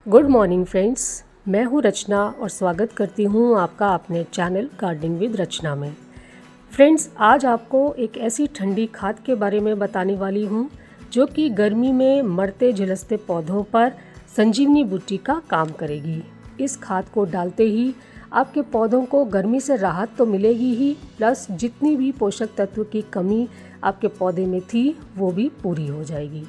Good morning friends, मैं हूं रचना और स्वागत करती हूं आपका अपने चैनल गार्डनिंग विद रचना में। फ्रेंड्स, आज आपको एक ऐसी ठंडी खाद के बारे में बताने वाली हूं जो कि गर्मी में मरते झुलसते पौधों पर संजीवनी बूटी का काम करेगी। इस खाद को डालते ही आपके पौधों को गर्मी से राहत तो मिलेगी ही, प्लस जितनी भी पोषक तत्व की कमी आपके पौधे में थी वो भी पूरी हो जाएगी।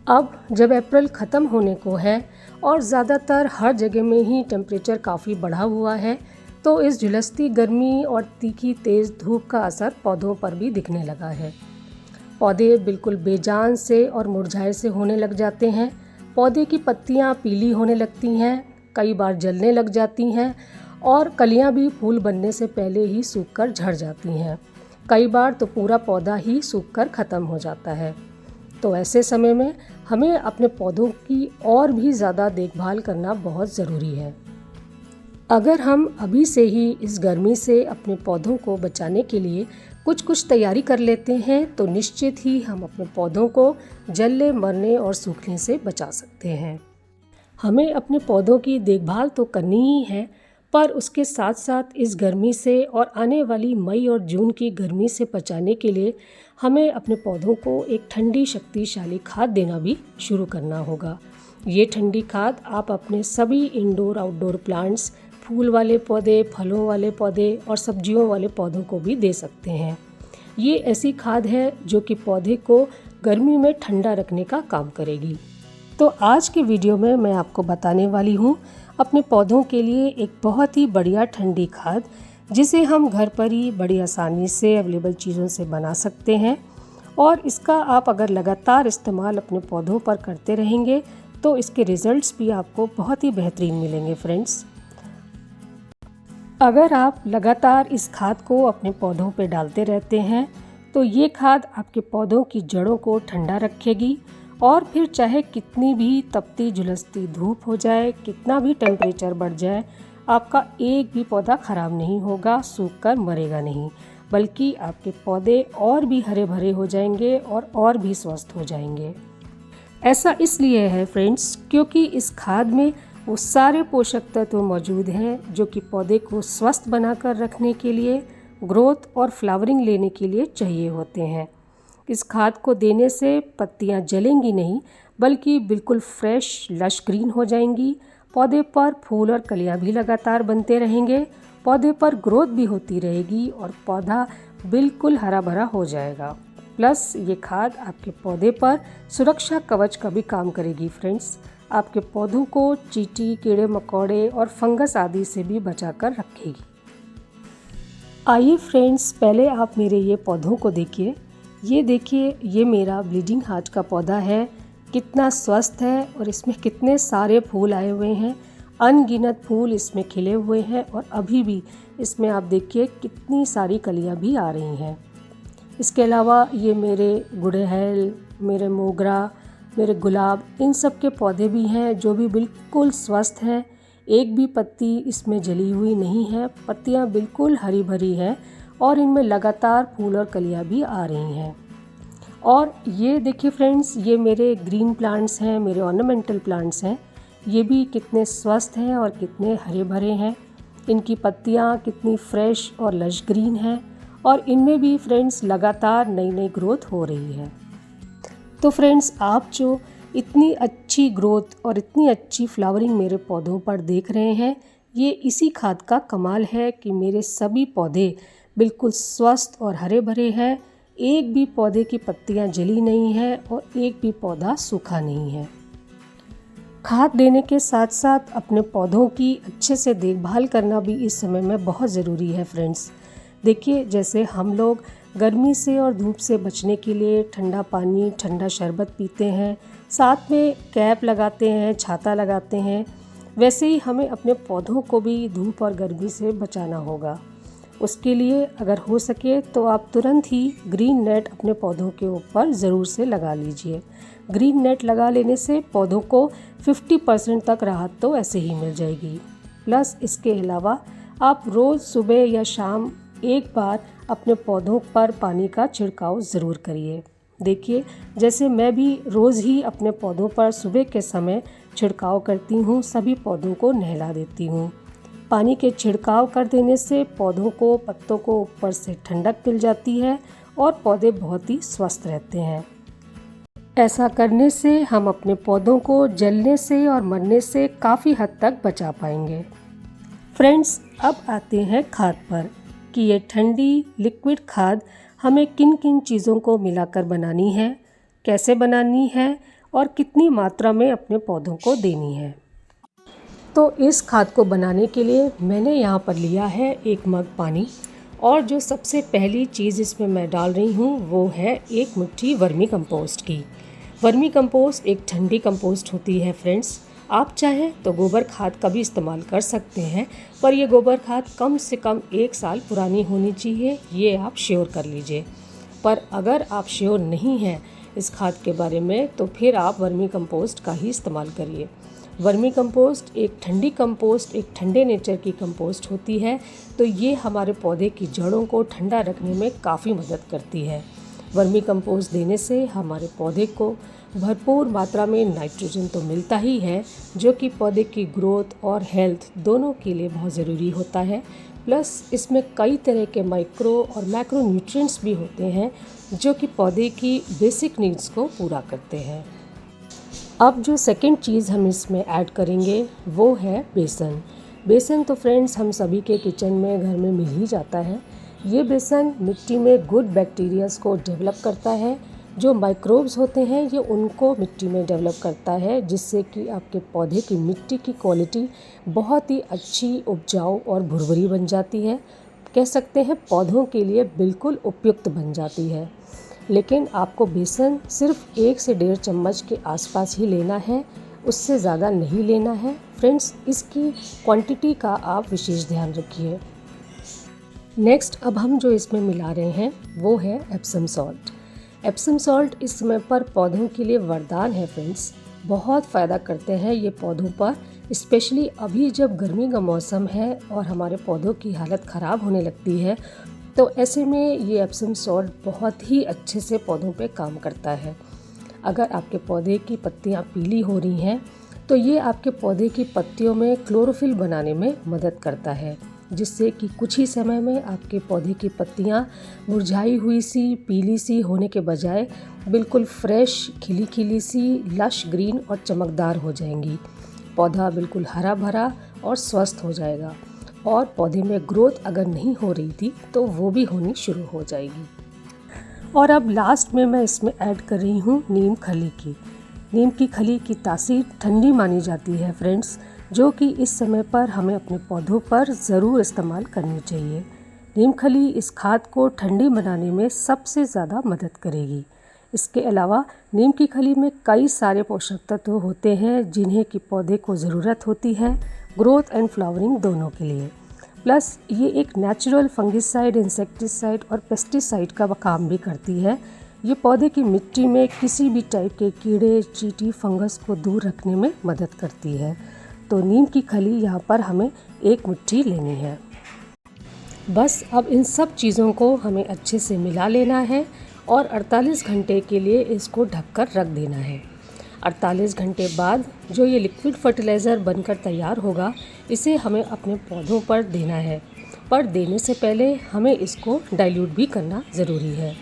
अब जब अप्रैल ख़त्म होने को है और ज़्यादातर हर जगह में ही टेम्परेचर काफ़ी बढ़ा हुआ है, तो इस झुलसती गर्मी और तीखी तेज़ धूप का असर पौधों पर भी दिखने लगा है। पौधे बिल्कुल बेजान से और मुरझाए से होने लग जाते हैं। पौधे की पत्तियां पीली होने लगती हैं, कई बार जलने लग जाती हैं और कलियां भी फूल बनने से पहले ही सूखकर झड़ जाती हैं। कई बार तो पूरा पौधा ही सूखकर ख़त्म हो जाता है। तो ऐसे समय में हमें अपने पौधों की और भी ज़्यादा देखभाल करना बहुत ज़रूरी है। अगर हम अभी से ही इस गर्मी से अपने पौधों को बचाने के लिए कुछ तैयारी कर लेते हैं तो निश्चित ही हम अपने पौधों को जलने, मरने और सूखने से बचा सकते हैं। हमें अपने पौधों की देखभाल तो करनी ही है, पर उसके साथ साथ इस गर्मी से और आने वाली मई और जून की गर्मी से बचाने के लिए हमें अपने पौधों को एक ठंडी शक्तिशाली खाद देना भी शुरू करना होगा। ये ठंडी खाद आप अपने सभी इंडोर आउटडोर प्लांट्स, फूल वाले पौधे, फलों वाले पौधे और सब्जियों वाले पौधों को भी दे सकते हैं। ये ऐसी खाद है जो कि पौधे को गर्मी में ठंडा रखने का काम करेगी। तो आज के वीडियो में मैं आपको बताने वाली हूँ अपने पौधों के लिए एक बहुत ही बढ़िया ठंडी खाद, जिसे हम घर पर ही बड़ी आसानी से अवेलेबल चीज़ों से बना सकते हैं। और इसका आप अगर लगातार इस्तेमाल अपने पौधों पर करते रहेंगे तो इसके रिजल्ट्स भी आपको बहुत ही बेहतरीन मिलेंगे। फ्रेंड्स, अगर आप लगातार इस खाद को अपने पौधों पर डालते रहते हैं तो ये खाद आपके पौधों की जड़ों को ठंडा रखेगी और फिर चाहे कितनी भी तपती झुलसती धूप हो जाए, कितना भी टेम्परेचर बढ़ जाए, आपका एक भी पौधा ख़राब नहीं होगा, सूख कर मरेगा नहीं, बल्कि आपके पौधे और भी हरे भरे हो जाएंगे और भी स्वस्थ हो जाएंगे। ऐसा इसलिए है फ्रेंड्स, क्योंकि इस खाद में वो सारे पोषक तत्व मौजूद हैं जो कि पौधे को स्वस्थ बनाकर रखने के लिए, ग्रोथ और फ्लावरिंग लेने के लिए चाहिए होते हैं। इस खाद को देने से पत्तियां जलेंगी नहीं, बल्कि बिल्कुल फ्रेश लश ग्रीन हो जाएंगी। पौधे पर फूल और कलियां भी लगातार बनते रहेंगे, पौधे पर ग्रोथ भी होती रहेगी और पौधा बिल्कुल हरा भरा हो जाएगा। प्लस ये खाद आपके पौधे पर सुरक्षा कवच का भी काम करेगी। फ्रेंड्स, आपके पौधों को चींटी, कीड़े मकोड़े और फंगस आदि से भी बचाकर रखेगी। आइए फ्रेंड्स, पहले आप मेरे ये पौधों को देखिए। ये देखिए, ये मेरा ब्लीडिंग हार्ट का पौधा है। कितना स्वस्थ है और इसमें कितने सारे फूल आए हुए हैं। अनगिनत फूल इसमें खिले हुए हैं और अभी भी इसमें आप देखिए कितनी सारी कलियां भी आ रही हैं। इसके अलावा ये मेरे गुड़हल, मेरे मोगरा, मेरे गुलाब, इन सब के पौधे भी हैं जो भी बिल्कुल स्वस्थ हैं। एक भी पत्ती इसमें जली हुई नहीं है, पत्तियां बिल्कुल हरी भरी हैं और इनमें लगातार फूल और कलियां भी आ रही हैं। और ये देखिए फ्रेंड्स, ये मेरे ग्रीन प्लांट्स हैं, मेरे ऑर्नामेंटल प्लांट्स हैं। ये भी कितने स्वस्थ हैं और कितने हरे भरे हैं। इनकी पत्तियां कितनी फ्रेश और लश ग्रीन हैं और इनमें भी फ्रेंड्स लगातार नई नई ग्रोथ हो रही है। तो फ्रेंड्स, आप जो इतनी अच्छी ग्रोथ और इतनी अच्छी फ्लावरिंग मेरे पौधों पर देख रहे हैं, ये इसी खाद का कमाल है कि मेरे सभी पौधे बिल्कुल स्वस्थ और हरे भरे हैं। एक भी पौधे की पत्तियां जली नहीं हैं और एक भी पौधा सूखा नहीं है। खाद देने के साथ साथ अपने पौधों की अच्छे से देखभाल करना भी इस समय में बहुत ज़रूरी है। फ्रेंड्स, देखिए, जैसे हम लोग गर्मी से और धूप से बचने के लिए ठंडा पानी, ठंडा शरबत पीते हैं, साथ में कैप लगाते हैं, छाता लगाते हैं, वैसे ही हमें अपने पौधों को भी धूप और गर्मी से बचाना होगा। उसके लिए अगर हो सके तो आप तुरंत ही ग्रीन नेट अपने पौधों के ऊपर ज़रूर से लगा लीजिए। ग्रीन नेट लगा लेने से पौधों को 50% तक राहत तो ऐसे ही मिल जाएगी। प्लस इसके अलावा आप रोज़ सुबह या शाम एक बार अपने पौधों पर पानी का छिड़काव ज़रूर करिए। देखिए, जैसे मैं भी रोज़ ही अपने पौधों पर सुबह के समय छिड़काव करती हूँ, सभी पौधों को नहला देती हूँ। पानी के छिड़काव कर देने से पौधों को, पत्तों को ऊपर से ठंडक मिल जाती है और पौधे बहुत ही स्वस्थ रहते हैं। ऐसा करने से हम अपने पौधों को जलने से और मरने से काफ़ी हद तक बचा पाएंगे। फ्रेंड्स, अब आते हैं खाद पर कि ये ठंडी लिक्विड खाद हमें किन किन चीज़ों को मिलाकर बनानी है, कैसे बनानी है और कितनी मात्रा में अपने पौधों को देनी है। तो इस खाद को बनाने के लिए मैंने यहाँ पर लिया है 1 मग पानी और जो सबसे पहली चीज़ इसमें मैं डाल रही हूँ वो है 1 मुट्ठी वर्मी कंपोस्ट की। वर्मी कंपोस्ट एक ठंडी कंपोस्ट होती है फ्रेंड्स। आप चाहें तो गोबर खाद का भी इस्तेमाल कर सकते हैं, पर ये गोबर खाद कम से कम 1 साल पुरानी होनी चाहिए, ये आप श्योर कर लीजिए। पर अगर आप श्योर नहीं हैं इस खाद के बारे में तो फिर आप वर्मी कंपोस्ट का ही इस्तेमाल करिए। वर्मी कंपोस्ट एक ठंडी कंपोस्ट, एक ठंडे नेचर की कंपोस्ट होती है, तो ये हमारे पौधे की जड़ों को ठंडा रखने में काफ़ी मदद करती है। वर्मी कंपोस्ट देने से हमारे पौधे को भरपूर मात्रा में नाइट्रोजन तो मिलता ही है, जो कि पौधे की ग्रोथ और हेल्थ दोनों के लिए बहुत ज़रूरी होता है। प्लस इसमें कई तरह के माइक्रो और मैक्रो न्यूट्रिएंट्स भी होते हैं जो कि पौधे की बेसिक नीड्स को पूरा करते हैं। अब जो सेकंड चीज़ हम इसमें ऐड करेंगे वो है बेसन। बेसन तो फ्रेंड्स हम सभी के किचन में, घर में मिल ही जाता है। ये बेसन मिट्टी में गुड बैक्टीरियाज़ को डेवलप करता है, जो माइक्रोब्स होते हैं ये उनको मिट्टी में डेवलप करता है, जिससे कि आपके पौधे की मिट्टी की क्वालिटी बहुत ही अच्छी, उपजाऊ और भुरभुरी बन जाती है। कह सकते हैं पौधों के लिए बिल्कुल उपयुक्त बन जाती है। लेकिन आपको बेसन सिर्फ 1 से 1.5 चम्मच के आसपास ही लेना है, उससे ज़्यादा नहीं लेना है फ्रेंड्स। इसकी क्वांटिटी का आप विशेष ध्यान रखिए। नेक्स्ट अब हम जो इसमें मिला रहे हैं वो है एप्सम सॉल्ट। एप्सम सॉल्ट इस समय पर पौधों के लिए वरदान है फ्रेंड्स, बहुत फ़ायदा करते हैं ये पौधों पर, स्पेशली अभी जब गर्मी का मौसम है और हमारे पौधों की हालत ख़राब होने लगती है, तो ऐसे में ये एप्सम सॉल्ट बहुत ही अच्छे से पौधों पे काम करता है। अगर आपके पौधे की पत्तियाँ पीली हो रही हैं तो ये आपके पौधे की पत्तियों में क्लोरोफिल बनाने में मदद करता है, जिससे कि कुछ ही समय में आपके पौधे की पत्तियाँ मुरझाई हुई सी, पीली सी होने के बजाय बिल्कुल फ्रेश, खिली खिली सी, लश ग्रीन और चमकदार हो जाएंगी। पौधा बिल्कुल हरा भरा और स्वस्थ हो जाएगा और पौधे में ग्रोथ अगर नहीं हो रही थी तो वो भी होनी शुरू हो जाएगी। और अब लास्ट में मैं इसमें ऐड कर रही हूँ नीम खली की। नीम की खली की तासीर ठंडी मानी जाती है फ्रेंड्स, जो कि इस समय पर हमें अपने पौधों पर ज़रूर इस्तेमाल करनी चाहिए। नीम खली इस खाद को ठंडी बनाने में सबसे ज़्यादा मदद करेगी। इसके अलावा नीम की खली में कई सारे पोषक तत्व होते हैं जिन्हें कि पौधे को ज़रूरत होती है ग्रोथ एंड फ्लावरिंग दोनों के लिए। प्लस ये एक नेचुरल फंगिसाइड, इंसेक्टिसाइड और पेस्टिसाइड का काम भी करती है। ये पौधे की मिट्टी में किसी भी टाइप के कीड़े, चींटी, फंगस को दूर रखने में मदद करती है। तो नीम की खली यहाँ पर हमें 1 मुट्ठी लेनी है। बस अब इन सब चीज़ों को हमें अच्छे से मिला लेना है और 48 घंटे के लिए इसको ढककर रख देना है। 48 घंटे बाद जो ये लिक्विड फर्टिलाइज़र बनकर तैयार होगा, इसे हमें अपने पौधों पर देना है। पर देने से पहले हमें इसको डाइल्यूट भी करना ज़रूरी है।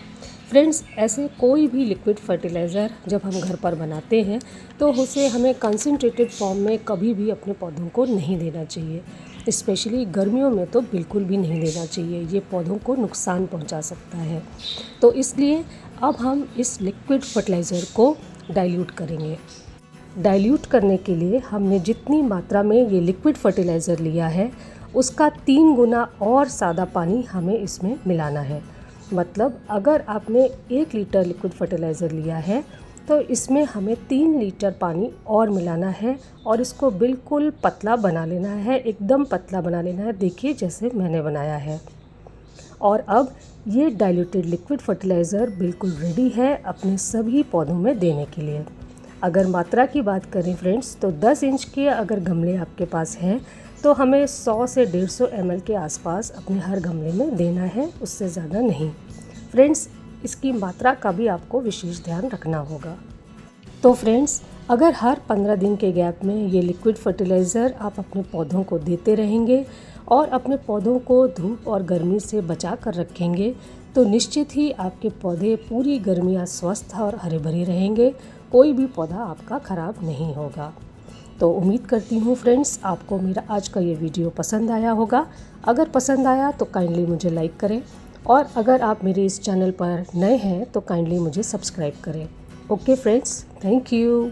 फ्रेंड्स, ऐसे कोई भी लिक्विड फर्टिलाइज़र जब हम घर पर बनाते हैं तो उसे हमें कंसंट्रेटेड फॉर्म में कभी भी अपने पौधों को नहीं देना चाहिए। स्पेशली गर्मियों में तो बिल्कुल भी नहीं देना चाहिए, ये पौधों को नुकसान पहुंचा सकता है। तो इसलिए अब हम इस लिक्विड फर्टिलाइज़र को डाइल्यूट करेंगे। डाइल्यूट करने के लिए हमने जितनी मात्रा में ये लिक्विड फर्टिलाइज़र लिया है उसका 3 गुना और सादा पानी हमें इसमें मिलाना है। मतलब अगर आपने 1 लीटर लिक्विड फर्टिलाइज़र लिया है तो इसमें हमें 3 लीटर पानी और मिलाना है और इसको बिल्कुल पतला बना लेना है, एकदम पतला बना लेना है, देखिए जैसे मैंने बनाया है। और अब ये डाइल्यूटेड लिक्विड फर्टिलाइज़र बिल्कुल रेडी है अपने सभी पौधों में देने के लिए। अगर मात्रा की बात करें फ्रेंड्स, तो 10 इंच के अगर गमले आपके पास हैं तो हमें 100 से 150 ml के आसपास अपने हर गमले में देना है, उससे ज़्यादा नहीं। फ्रेंड्स, इसकी मात्रा का भी आपको विशेष ध्यान रखना होगा। तो फ्रेंड्स, अगर हर 15 दिन के गैप में ये लिक्विड फर्टिलाइज़र आप अपने पौधों को देते रहेंगे और अपने पौधों को धूप और गर्मी से बचा कर रखेंगे तो निश्चित ही आपके पौधे पूरी गर्मियाँ स्वस्थ और हरे भरे रहेंगे। कोई भी पौधा आपका ख़राब नहीं होगा। तो उम्मीद करती हूँ फ्रेंड्स आपको मेरा आज का ये वीडियो पसंद आया होगा। अगर पसंद आया तो काइंडली मुझे लाइक करें और अगर आप मेरे इस चैनल पर नए हैं तो काइंडली मुझे सब्सक्राइब करें। Okay friends, thank you.